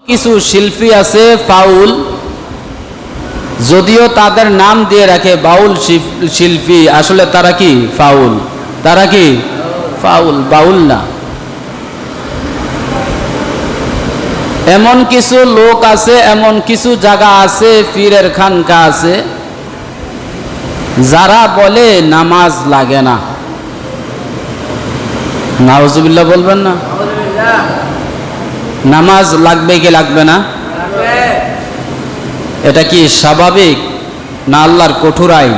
কিছু শিল্পী আছে ফাউল, যদিও তাদের নাম দিয়ে রাখে বাউল শিল্পী, আসলে তারা কি ফাউল, তারা কি ফাউল, বাউল না। এমন কিছু লোক আছে, এমন কিছু জায়গা আছে, পীরের খানকা আছে, যারা বলে নামাজ লাগে না। নাউজুবিল্লাহ বলবেন না? নামাজ লাগবে কি লাগবে না? এটা কি স্বাভাবিক না আল্লাহর কঠোর আইন?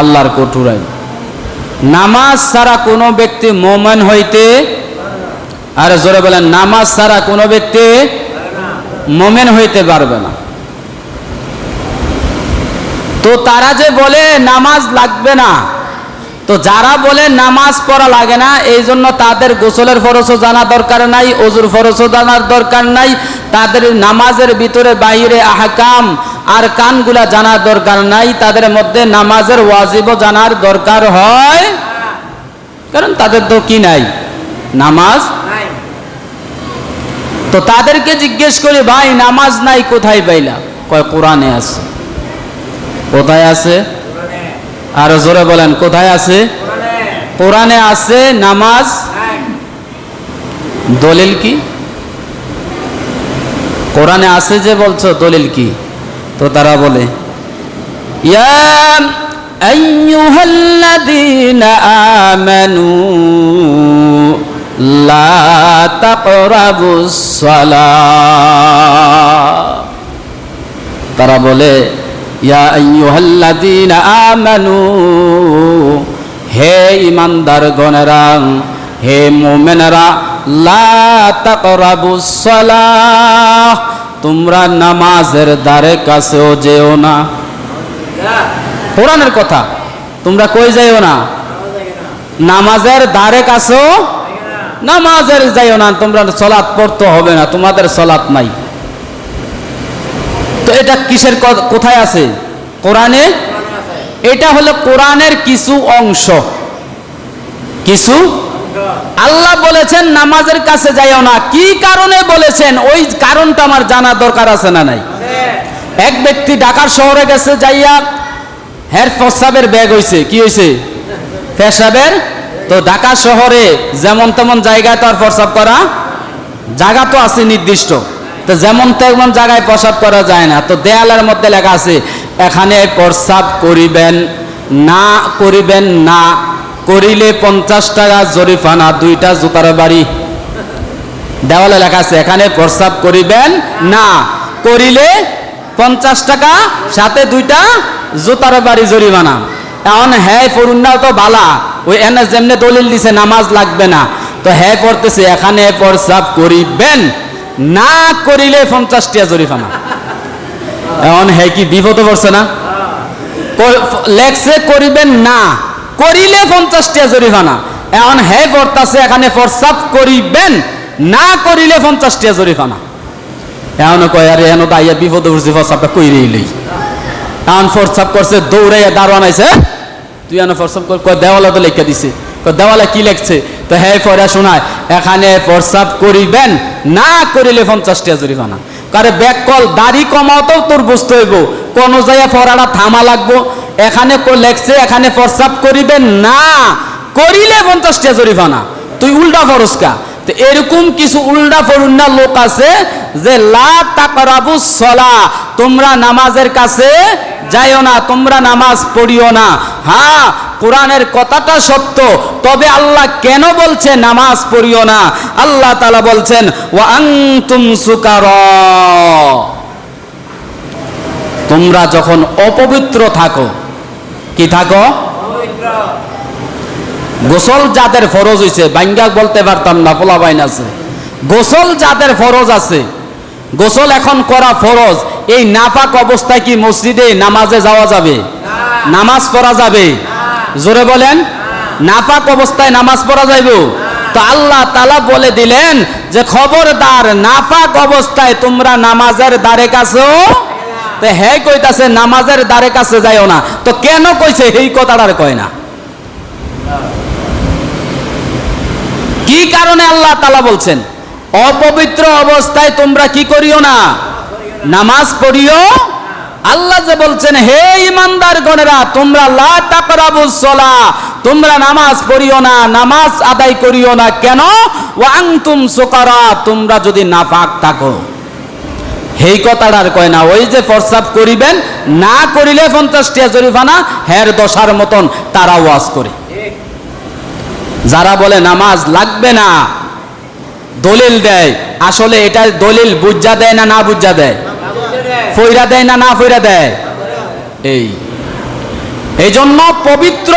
আল্লাহর কঠোর আইন। নামাজ ছাড়া কোনো ব্যক্তি মুমিন হইতে, আর জোরে বলেন, নামাজ ছাড়া কোনো ব্যক্তি মুমিন হইতে পারবে না। তো তারা যে বলে নামাজ লাগবে না, তো যারা বলে নামাজ পড়া লাগে না, এই জন্য তাদের গোসলের ফরজও জানা দরকার নাই, ওযুর ফরজও জানার দরকার নাই, তাদের নামাজের ভিতরে বাইরে আহকাম আর কানগুলা জানার দরকার নাই, তাদের মধ্যে নামাজের ওয়াজিবও জানার দরকার হয়, কারণ তাদের তো কি নাই, নামাজ নাই। তো তাদেরকে জিজ্ঞেস করি, ভাই নামাজ নাই কোথায় পাইলা? কয় কোরআনে আছে। কোথায় আছে? আর জোরে বলেন, কোথায় আছে? কোরআনে আছে নামাজ। দলিল কি? কোরআনে আছে যে বলছো, দলিল কি? তো তারা বলে, ইয়া আইয়ুহাল্লাযীনা আমানু লা তাকরাবুস সালাহ। তারা বলে, ইয়া আইয়ুহাল্লাযীনা আমানু, হে ঈমানদারগণেরা, হে মুমিনেরা, লা তাকরাবুস সালাহ, তোমরা নামাজের দ্বারে কাছেও যেও না। কোরআনের কথা, তোমরা কই যাইও না? নামাজের দ্বারে কাছেও, নামাজের যাইও না, তোমরা সালাত পড়তে হবে না, তোমাদের সালাত নাই। তো এটা কিসের কোথায় আছে? কোরআনে। এটা হলো কোরআনের কিছু অংশ, কিছু। আল্লাহ বলেছেন নামাজের কাছে যাইও না, কি কারণে বলেছেন ওই কারণটা আমার জানা দরকার আছে না নাই? এক ব্যক্তি ঢাকার শহরে গেছে, যাইয়া হের পেশাবের ব্যাগ হইছে, কি হইছে? পেশাবের। তো ঢাকা শহরে যেমন তেমন জায়গায় তো আর প্রস্রাব করা জায়গা তো আছে নির্দিষ্ট, তো যেমন তেমন জায়গায় প্রস্রাব করা যায় না। তো দেয়ালের মধ্যে লেখা আছে, এখানে প্রস্রাব করিবেন না, করিবেন না, করিলে 50 টাকা জরিমানা, 2টা জুতার বাড়ি। দেওয়ালে লেখা আছে, এখানে প্রস্রাব করিবেন না, করিলে 50 টাকা, সাথে 2টা জুতার বাড়ি জরিমানা। এখন হ্যাঁ পড়ুনটাও তো বালা, ওই এনে যেমনে দলিল দিছে নামাজ লাগবে না, তো হ্যাঁ পড়তেছে এখানে প্রস্রাব করিবেন না, করিলে 50 টাকা জরিমানা। এখন হ্যাঁ কি বিপদে পড়ছে না? লেখছে করিবেন না, করিলে 50 টাকা জরিমানা। এখন হ্যাঁ পড়তেছে এখানে প্রস্রাব করিবেন না, করিলে 50 টাকা জরিমানা। এখন কয় আরে এখন তো আইয়া বিপদে পড়ছে, প্রস্রাবটা কইরেই লই। এখন প্রস্রাব করছে, দৌড়াইয়া দাঁড়ান আইছে, তুই এখন প্রস্রাব কর, দেওয়ালে তো লেখা দিছে। দেওয়ালে কি লেখছে? তো হ্যাঁ পড়া শোনায়, এখানে প্রস্রাব করিবেন না, করিলে 50 টাকা জরিমানা। কারে ব্যাক কল দাড়ি কমাও তো তোর বুঝতে হইব, কোন জায়গায় পড়াটা থামা লাগবো। এখানে লেখছে এখানে প্রস্রাব করিবেন না, করিলে 50 টাকা জরিমানা, তুই উল্টা ফরজকা। তো এরকম কিছু উল্টা ফরুন্না লোক আছে যে লা তাকরাবুস সালাহ, তোমরা নামাজের কাছে যাইও না, তোমরা নামাজ পড়িও না। হ্যাঁ, কোরআনের কথাটা সত্য, তবে আল্লাহ কেন বলছে নামাজ পড়িও না? আল্লাহ তাআলা বলছেন, ওয়া আনতুম সুকারা, তোমরা যখন অপবিত্র থাকো। কি থাকো? গোসল যাদের ফরজ হইছে, বাইঙ্গা বলতে পারতাম না, পোলা বাইন আছে, গোসল যাদের ফরজ আছে, গোসল এখন করা ফরজ, এই নাপাক অবস্থায় কি মসজিদে নামাজে যাওয়া যাবে? নামাজ পড়া যাবে? জোরে বলেন, নাপাক অবস্থায় নামাজ পড়া যাইব? তো আল্লাহ তাআলা বলে দিলেন যে খবরদার, নাপাক অবস্থায় তোমরা নামাজের দ্বারে কাছেও, তো হ্যাঁ কইতাছে নামাজের দ্বারে কাছে যাইও না। তো কেন কইছে এই কথাটার কয় না? কি কারণে আল্লাহ তাআলা বলছেন? অপবিত্র অবস্থায় তোমরা কি করিও না? নামাজ পড়িও। আল্লাহ যে বলছেন, হে ঈমানদার গণেরা, তোমরা লা তাকরাবুস সালাহ, তোমরা নামাজ পড়িও না, নামাজ আদায় করিও না। কেন? ওয়া আনতুম সুকারা, তোমরা যদি নাফাক থাকো। এই কথাটার কয় না ওই যে প্রস্রাব করিবেন, না করিলে 50 টাকা জরিমানা, হের দশার মতন তারা ওয়াজ করে। যারা বলে নামাজ লাগবে না, দলিল দেয়, আসলে এটা দলিল বুঝা দেয় না, না বুঝা দেয়, ফইরা দেয় না, না ফইরা দেয়। এই জন্য পবিত্র